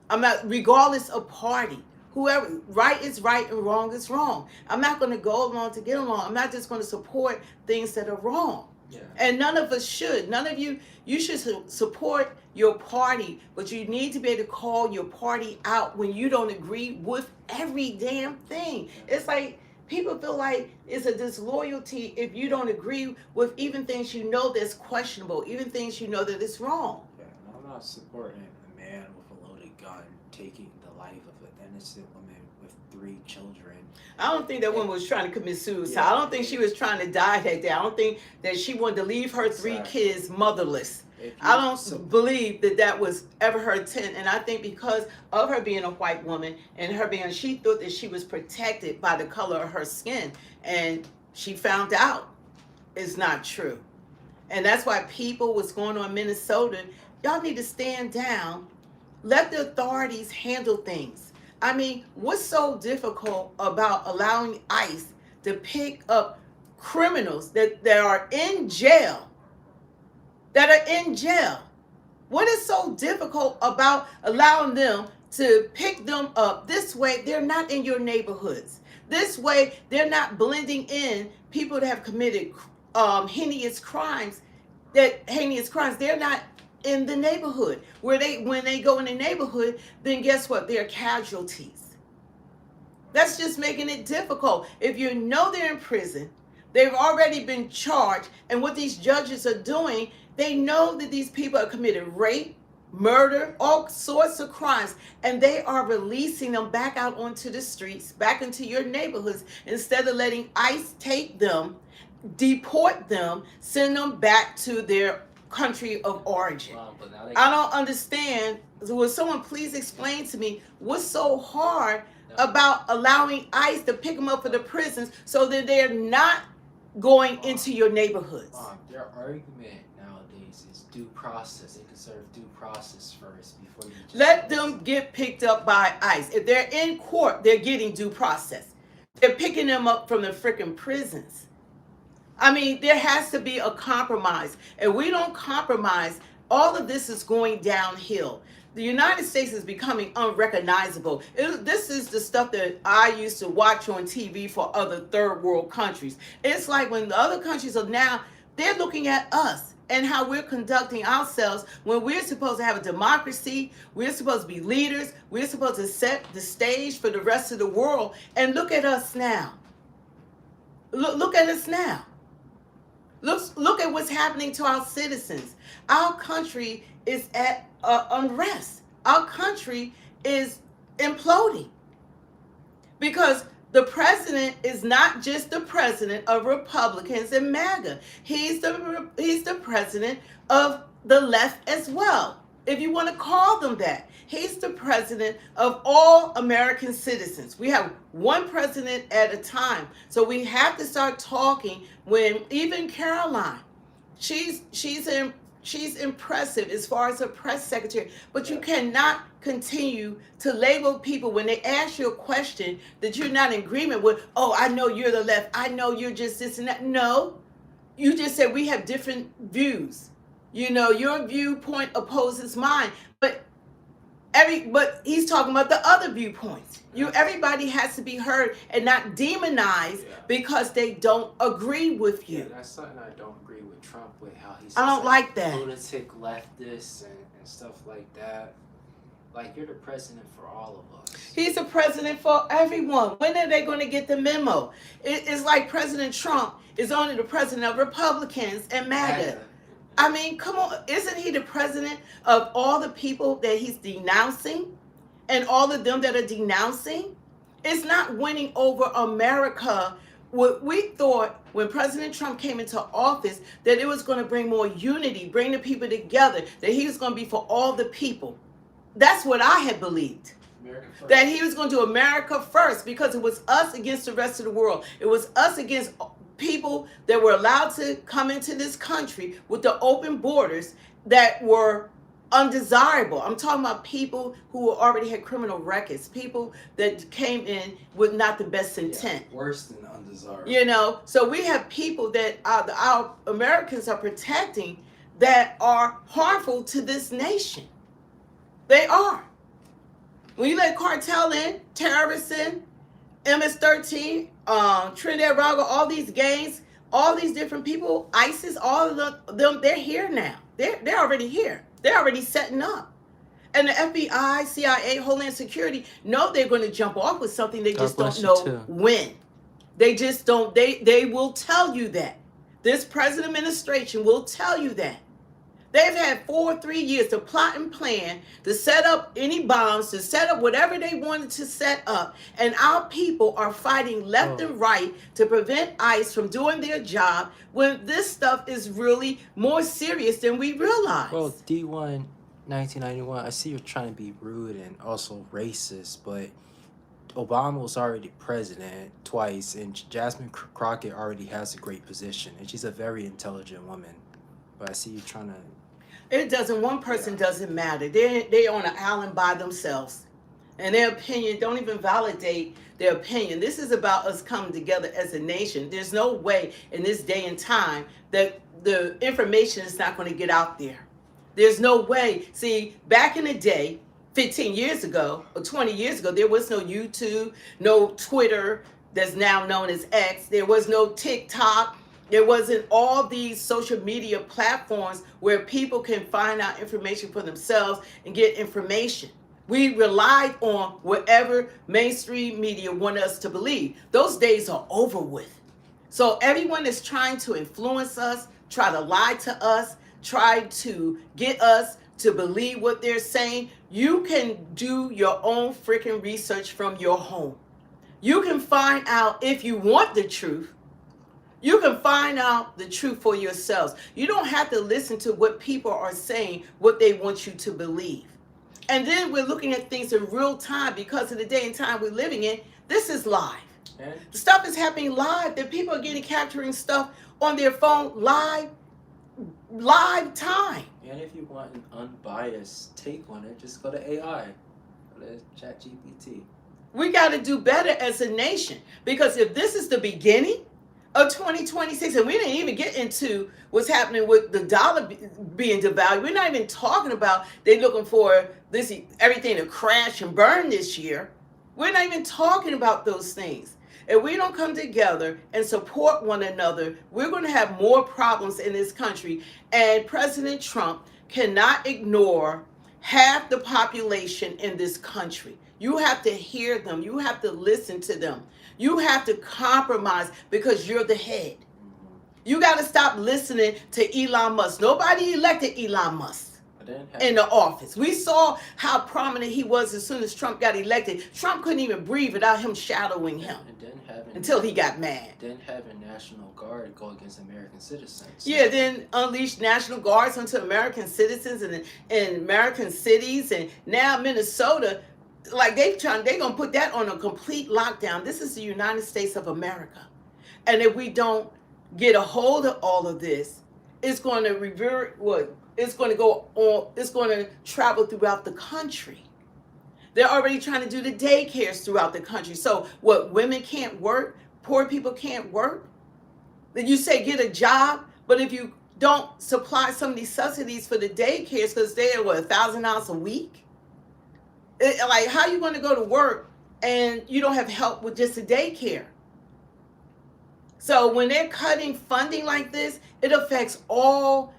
I'm not, regardless of party, whoever, right is right and wrong is wrong. I'm not going to go along to get along. I'm not just going to support things that are wrong. Yeah. And none of us should. None of you should support your party, but you need to be able to call your party out when you don't agree with every damn thing. It's like, people feel like it's a disloyalty if you don't agree with even things you know that's questionable, even things you know that it's wrong. Yeah, I'm not supporting a man with a loaded gun taking the life of an innocent woman with 3 children. I don't think that woman was trying to commit suicide. Yeah. I don't think she was trying to die that day. I don't think that she wanted to leave her 3 kids motherless. I don't believe that was ever her intent. And I think because of her being a white woman and she thought that she was protected by the color of her skin. And she found out it's not true. And that's why people, what's going on in Minnesota, y'all need to stand down. Let the authorities handle things. I mean, what's so difficult about allowing ICE to pick up criminals that are in jail? What is so difficult about allowing them to pick them up? This way, they're not in your neighborhoods. This way, they're not blending in people that have committed heinous crimes. They're not in the neighborhood. When they go in the neighborhood, then guess what? They're casualties. That's just making it difficult. If you know they're in prison, they've already been charged, and what these judges are doing, they know that these people have committed rape, murder, all sorts of crimes, and they are releasing them back out onto the streets, back into your neighborhoods, instead of letting ICE take them, deport them, send them back to their country of origin. I don't understand. Will someone please explain to me what's so hard about allowing ICE to pick them up for the prisons so that they're not going into your neighborhoods? Their argument nowadays is due process. They can serve due process first before you just let them get picked up by ICE. If they're in court, they're getting due process. They're picking them up from the freaking prisons. I mean, there has to be a compromise. And we don't compromise, all of this is going downhill. The United States is becoming unrecognizable. This is the stuff that I used to watch on TV for other third world countries. It's like when the other countries are now, they're looking at us and how we're conducting ourselves when we're supposed to have a democracy, we're supposed to be leaders, we're supposed to set the stage for the rest of the world. And look at us now. Look at us now. Look at what's happening to our citizens. Our country is at unrest. Our country is imploding because the president is not just the president of Republicans and MAGA. He's the president of the left as well, if you want to call them that. He's the president of all American citizens. We have one president at a time. So we have to start talking when even Karoline, she's impressive as far as a press secretary, but you cannot continue to label people when they ask you a question that you're not in agreement with. Oh, I know you're the left. I know you're just this and that. No, you just said we have different views. You know, your viewpoint opposes mine, but he's talking about the other viewpoints. Everybody has to be heard and not demonized because they don't agree with you. Yeah, that's something I don't agree with Trump with, how he's I don't like that. Lunatic leftists and stuff like that. Like, you're the president for all of us. He's the president for everyone. When are they going to get the memo? It's like President Trump is only the president of Republicans and MAGA. I mean, come on, isn't he the president of all the people that he's denouncing and all of them that are denouncing? It's not winning over America. What we thought when President Trump came into office, that it was going to bring more unity, bring the people together, that he was going to be for all the people. That's what I had believed. That he was going to do America first, because it was us against the rest of the world. It was us against people that were allowed to come into this country with the open borders that were undesirable. I'm talking about people who already had criminal records, people that came in with not the best intent. Yeah, worse than undesirable. You know, so we have people that our Americans are protecting that are harmful to this nation. They are. When you let cartel in, terrorists in, MS-13, Trinidad Raga, all these gangs, all these different people, ISIS, all of them, they're here now. They're already here. They're already setting up. And the FBI, CIA, Homeland Security know they're going to jump off with something. They just don't know when. They just don't. They will tell you that. This present administration will tell you that. They've had 4 or 3 years to plot and plan to set up any bombs, to set up whatever they wanted to set up. And our people are fighting left and right to prevent ICE from doing their job when this stuff is really more serious than we realize. Well, D1 1991, I see you're trying to be rude and also racist, but Obama was already president twice, and Jasmine Crockett already has a great position, and she's a very intelligent woman. But I see you trying to... It doesn't, one person doesn't matter. They're on an island by themselves. And their opinion don't even validate their opinion. This is about us coming together as a nation. There's no way in this day and time that the information is not going to get out there. There's no way. See, back in the day, 15 years ago or 20 years ago, there was no YouTube, no Twitter that's now known as X. There was no TikTok. There wasn't all these social media platforms where people can find out information for themselves and get information. We relied on whatever mainstream media wanted us to believe. Those days are over with. So everyone is trying to influence us, try to lie to us, try to get us to believe what they're saying, you can do your own freaking research from your home. You can find out if you want the truth. You can find out the truth for yourselves. You don't have to listen to what people are saying, what they want you to believe. And then we're looking at things in real time because of the day and time we're living in. This is live. Okay. The stuff is happening live. That people are capturing stuff on their phone live time. And if you want an unbiased take on it, just go to AI, go to ChatGPT. We got to do better as a nation, because if this is the beginning of 2026, and we didn't even get into what's happening with the dollar being devalued. We're not even talking about they're looking for this everything to crash and burn this year. We're not even talking about those things. If we don't come together and support one another, we're going to have more problems in this country. And President Trump cannot ignore half the population in this country. You have to hear them. You have to listen to them. You have to compromise because you're the head. You got to stop listening to Elon Musk. Nobody elected Elon Musk in the office. We saw how prominent he was as soon as Trump got elected. Trump couldn't even breathe without him shadowing him until he got mad. Then have a National Guard go against American citizens. Yeah, then unleash National Guards onto American citizens in American cities. And now Minnesota, like they're gonna put that on a complete lockdown. This is the United States of America. And if we don't get a hold of all of this, it's going to revert it's going to go on, it's going to travel throughout the country. They're already trying to do the daycares throughout the country. So what, women can't work, poor people can't work? Then you say get a job, but if you don't supply some of these subsidies for the daycares, because they're $1,000 a week, like how are you going to go to work and you don't have help with just a daycare? So when they're cutting funding like this, it affects all,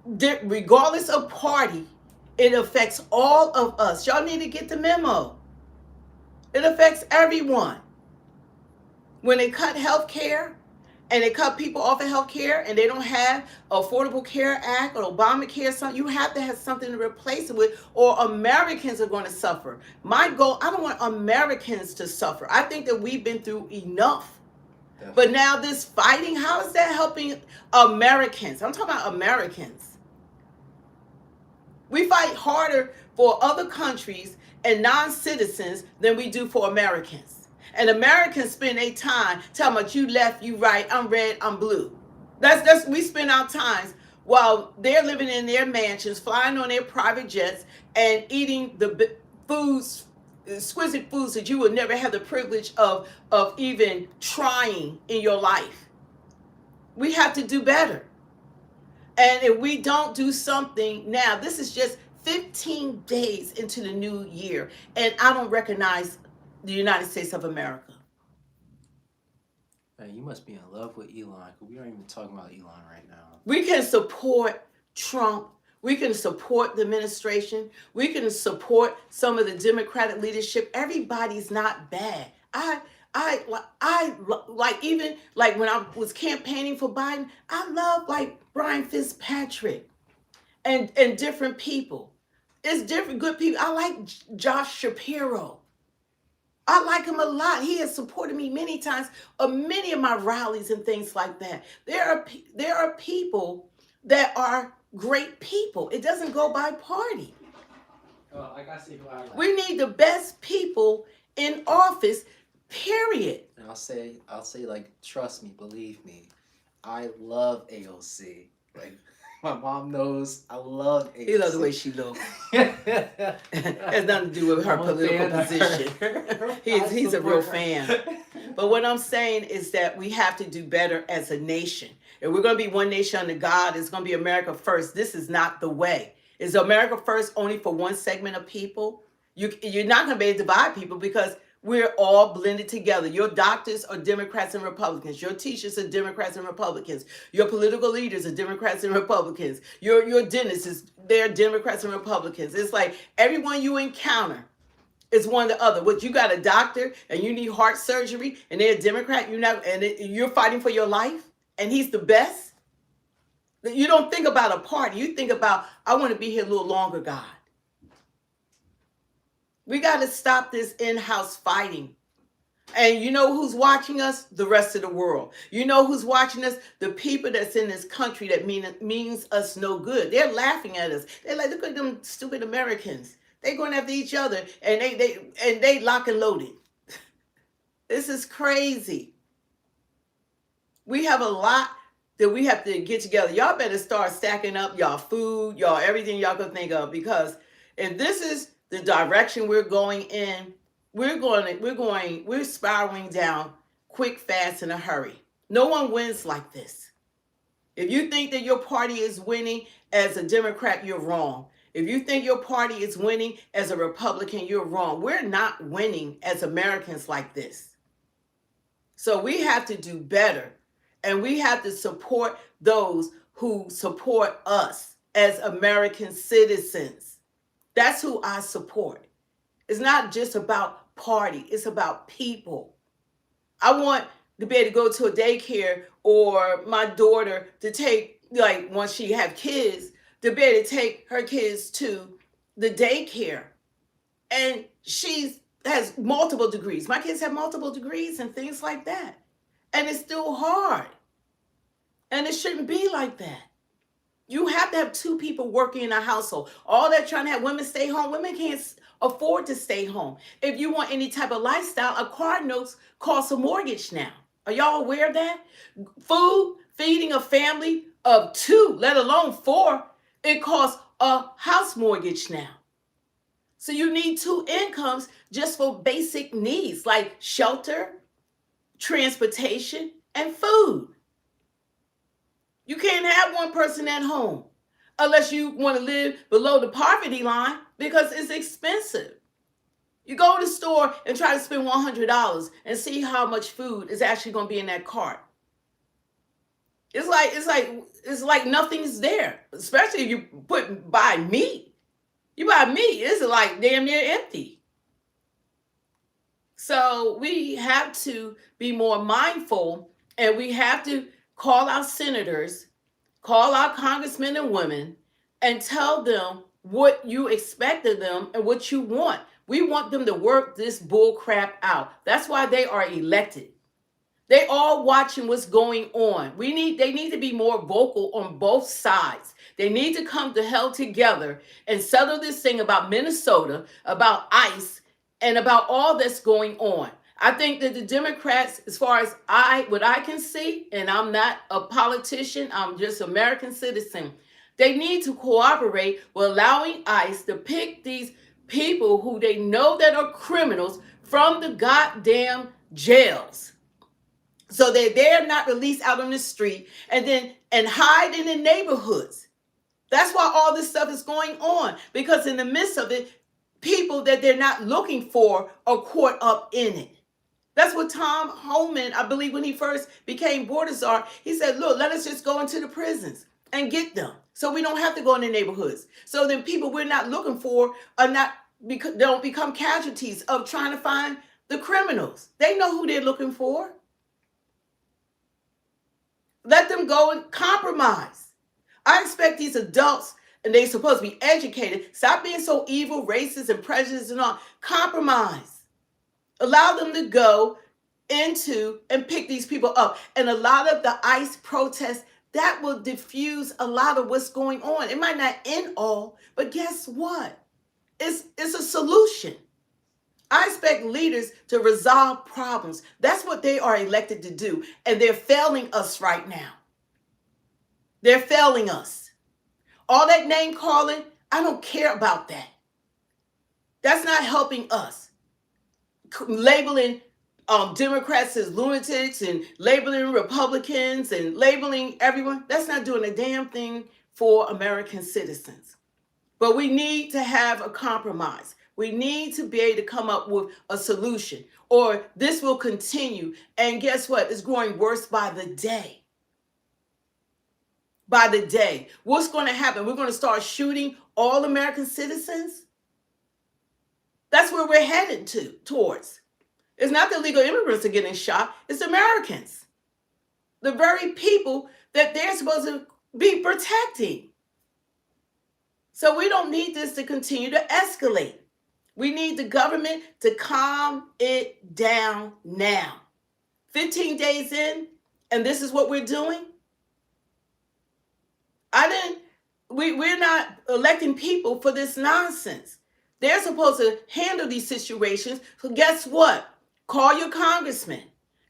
regardless of party, it affects all of us. Y'all need to get the memo. It affects everyone. When they cut health care and they cut people off of health care and they don't have Affordable Care Act or Obamacare, something, you have to have something to replace it with, or Americans are going to suffer. My goal, I don't want Americans to suffer. I think that we've been through enough. But now this fighting, how is that helping Americans? I'm talking about Americans. We fight harder for other countries and non-citizens than we do for Americans. And Americans spend their time talking about you left, you right, I'm red, I'm blue. That's we spend our times while they're living in their mansions, flying on their private jets, and eating the foods, exquisite foods that you would never have the privilege of even trying in your life. We have to do better. And if we don't do something now, this is just 15 days into the new year, and I don't recognize the United States of America. Man, you must be in love with Elon, because we aren't even talking about Elon right now. We can support Trump. We can support the administration. We can support some of the Democratic leadership. Everybody's not bad. I like, even like when I was campaigning for Biden, I love like Brian Fitzpatrick and different people. It's different good people. I like Josh Shapiro. I like him a lot. He has supported me many times of many of my rallies and things like that. There are people that are great people. It doesn't go by party. I gotta see who I like. We need the best people in office, period. And I'll say like, trust me, believe me, I love AOC. Like, my mom knows I love AOC. He loves the way she looks. Has nothing to do with her political position. He's a real fan. But what I'm saying is that we have to do better as a nation. If we're going to be one nation under God, it's going to be America first. This is not the way. Is America first only for one segment of people? You're not going to be able to divide people because we're all blended together. Your doctors are Democrats and Republicans. Your teachers are Democrats and Republicans. Your political leaders are Democrats and Republicans. Your dentists, they're Democrats and Republicans. It's like everyone you encounter is one or the other. What, you got a doctor and you need heart surgery and they're a Democrat, you're fighting for your life and he's the best? You don't think about a party. You think about, I want to be here a little longer, God. We got to stop this in-house fighting. And you know who's watching us? The rest of the world. You know who's watching us? The people that's in this country that means us no good. They're laughing at us. They're like, look at them stupid Americans. They're going after each other, and they lock and loaded. This is crazy. We have a lot that we have to get together. Y'all better start stacking up y'all food, y'all everything y'all can think of, because if this is the direction we're going in, we're spiraling down quick, fast, in a hurry. No one wins like this. If you think that your party is winning as a Democrat, you're wrong. If you think your party is winning as a Republican, you're wrong. We're not winning as Americans like this. So we have to do better, and we have to support those who support us as American citizens. That's who I support. It's not just about party, it's about people. I want to be able to go to a daycare, or my daughter to take, like once she have kids, to be able to take her kids to the daycare. And she has multiple degrees. My kids have multiple degrees and things like that. And it's still hard. And it shouldn't be like that. You have to have two people working in a household. All that trying to have women stay home, women can't afford to stay home. If you want any type of lifestyle, a car note costs a mortgage now. Are y'all aware of that? Food, feeding a family of 2, let alone 4, it costs a house mortgage now. So you need 2 incomes just for basic needs like shelter, transportation, and food. You can't have one person at home unless you want to live below the poverty line, because it's expensive. You go to the store and try to spend $100 and see how much food is actually going to be in that cart. It's like nothing's there, especially if you buy meat. You buy meat, it's like damn near empty. So we have to be more mindful, and we have to call our senators, call our congressmen and women, and tell them what you expect of them and what you want. We want them to work this bull crap out. That's why they are elected. They all watching what's going on. They need to be more vocal on both sides. They need to come to hell together and settle this thing about Minnesota, about ICE, and about all that's going on. I think that the Democrats, as far as what I can see, and I'm not a politician, I'm just an American citizen, they need to cooperate with allowing ICE to pick these people who they know that are criminals from the goddamn jails, so that they're not released out on the street and hide in the neighborhoods. That's why all this stuff is going on, because in the midst of it, people that they're not looking for are caught up in it. That's what Tom Homan, I believe, when he first became border czar, he said, look, let us just go into the prisons and get them, so we don't have to go in the neighborhoods. So then people we're not looking for don't become casualties of trying to find the criminals. They know who they're looking for. Let them go and compromise. I expect these adults, and they're supposed to be educated, stop being so evil, racist, and prejudiced and all. Compromise. Allow them to go into and pick these people up. And a lot of the ICE protests, that will diffuse a lot of what's going on. It might not end all, but guess what? It's a solution. I expect leaders to resolve problems. That's what they are elected to do. And they're failing us right now. They're failing us. All that name calling, I don't care about that. That's not helping us. Labeling Democrats as lunatics and labeling Republicans and labeling everyone, that's not doing a damn thing for American citizens. But we need to have a compromise. We need to be able to come up with a solution, or this will continue. And guess what? It's growing worse by the day. By the day. What's going to happen? We're going to start shooting all American citizens? That's where we're headed towards. It's not the illegal immigrants that are getting shot. It's Americans. The very people that they're supposed to be protecting. So we don't need this to continue to escalate. We need the government to calm it down now. 15 days in, and this is what we're doing. We're not electing people for this nonsense. They're supposed to handle these situations. So guess what? Call your congressman,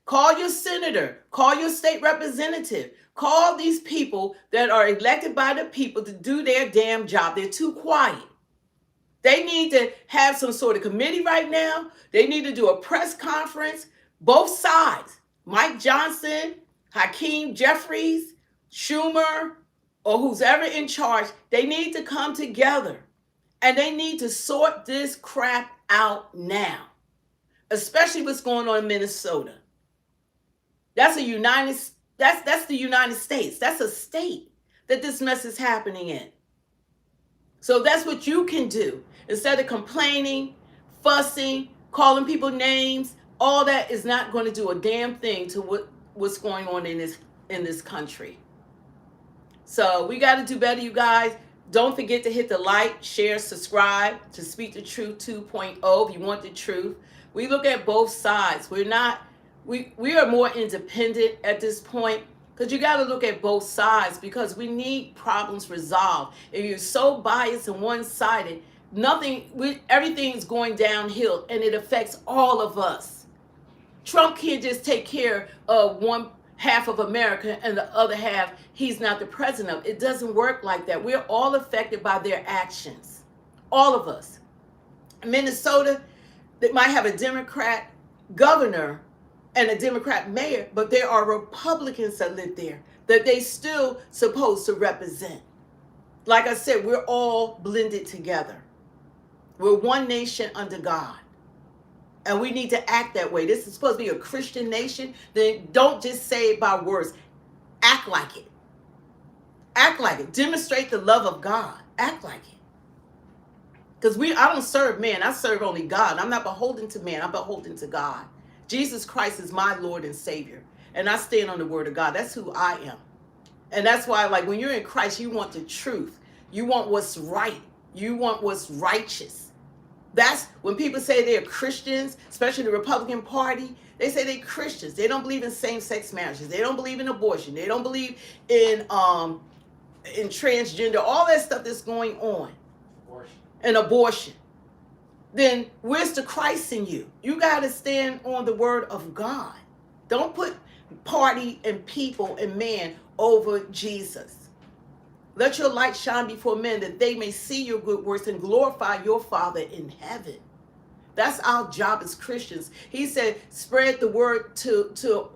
call your senator, call your state representative, call these people that are elected by the people to do their damn job. They're too quiet. They need to have some sort of committee right now. They need to do a press conference, both sides. Mike Johnson, Hakeem Jeffries, Schumer, or who's ever in charge, they need to come together and they need to sort this crap out now, especially what's going on in Minnesota. That's the United States. That's a state that this mess is happening in. So that's what you can do. Instead of complaining, fussing, calling people names, all that is not going to do a damn thing to what's going on in this country. So we got to do better, you guys. Don't forget to hit the like, share, subscribe to Speak the Truth 2.0 if you want the truth. We look at both sides. We are more independent at this point. Because you got to look at both sides because we need problems resolved. If you're so biased and one-sided, everything's going downhill and it affects all of us. Trump can't just take care of one half of America and the other half he's not the president of. It doesn't work like that. We're all affected by their actions. All of us. Minnesota, they might have a Democrat governor and a Democrat mayor, but there are Republicans that live there that they still supposed to represent. Like I said, we're all blended together. We're one nation under God. And we need to act that way. This is supposed to be a Christian nation. Then don't just say it by words. Act like it. Act like it. Demonstrate the love of God. Act like it. Because I don't serve man. I serve only God. I'm not beholden to man. I'm beholden to God. Jesus Christ is my Lord and Savior. And I stand on the word of God. That's who I am. And that's why, like, when you're in Christ, you want the truth. You want what's right. You want what's righteous. That's when people say they're Christians, especially the Republican Party. They say they're Christians. They don't believe in same-sex marriages. They don't believe in abortion. They don't believe in transgender, all that stuff that's going on. And abortion. Then where's the Christ in you? You got to stand on the word of God. Don't put party and people and man over Jesus. Let your light shine before men that they may see your good works and glorify your Father in heaven. That's our job as Christians. He said, spread the word to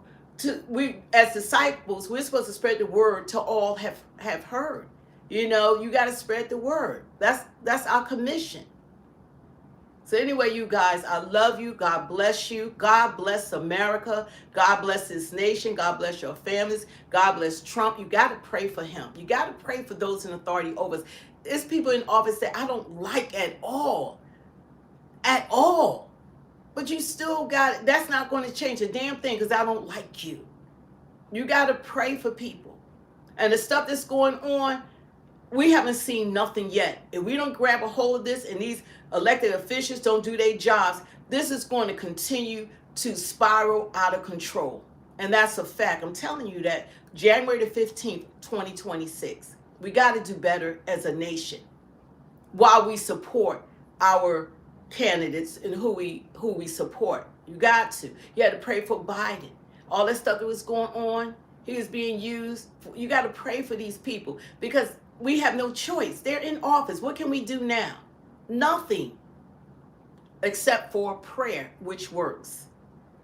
we as disciples, we're supposed to spread the word to all have heard. You know, you got to spread the word. That's our commission. So anyway, you guys, I love you. God bless you. God bless America. God bless this nation. God bless your families. God bless Trump. You got to pray for him. You got to pray for those in authority over us. There's people in office that I don't like at all. At all. But you still got it. That's not going to change a damn thing because I don't like you. You got to pray for people. And the stuff that's going on, we haven't seen nothing yet. If we don't grab a hold of this and these elected officials don't do their jobs, this is going to continue to spiral out of control. And that's a fact. I'm telling you that January the 15th, 2026, we got to do better as a nation while we support our candidates and who we support. You got to. You had to pray for Biden. All that stuff that was going on, he was being used. You got to pray for these people because we have no choice. They're in office. What can we do now? Nothing except for prayer, which works.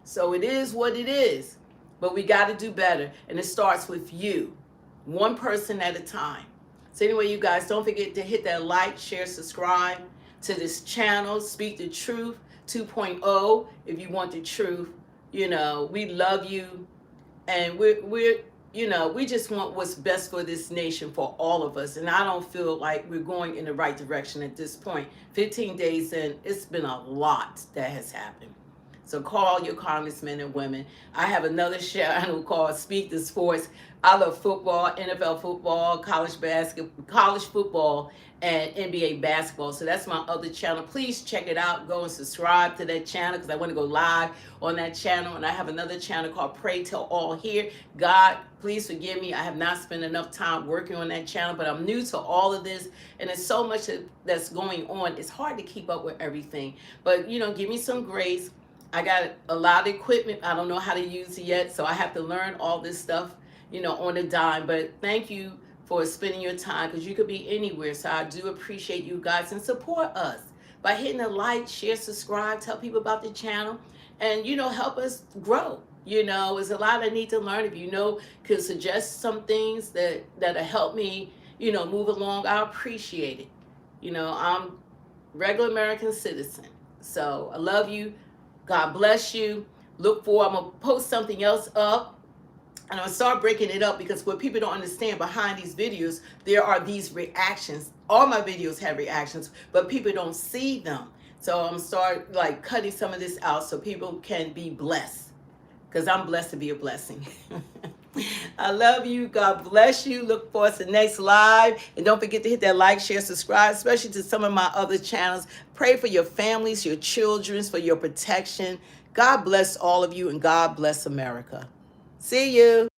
So it is what it is, but we got to do better. And it starts with you, one person at a time. So anyway, you guys, don't forget to hit that like, share, subscribe to this channel, Speak the Truth 2.0. If you want the truth, you know, we love you. And we just want what's best for this nation, for all of us. And I don't feel like we're going in the right direction at this point. 15 days in, it's been a lot that has happened. So call your congressmen and women. I have another channel called Speak the Sports. I love football, NFL football, college basketball, college football, and NBA basketball. So that's my other channel. Please check it out. Go and subscribe to that channel because I want to go live on that channel. And I have another channel called Pray Till All Here. God, please forgive me. I have not spent enough time working on that channel, but I'm new to all of this. And there's so much that's going on. It's hard to keep up with everything. But, give me some grace. I got a lot of equipment. I don't know how to use it yet. So I have to learn all this stuff, on a dime. But thank you for spending your time because you could be anywhere. So I do appreciate you guys and support us by hitting a like, share, subscribe, tell people about the channel, and help us grow. There's a lot I need to learn. If could suggest some things that'll help me, move along, I appreciate it. I'm regular American citizen. So I love you. God bless you. Look for, I'm gonna post something else up. And I'm going to start breaking it up because what people don't understand behind these videos, there are these reactions. All my videos have reactions, but people don't see them. So I'm going to start cutting some of this out so people can be blessed because I'm blessed to be a blessing. I love you. God bless you. Look for us the next live. And don't forget to hit that like, share, subscribe, especially to some of my other channels. Pray for your families, your children, for your protection. God bless all of you and God bless America. See you.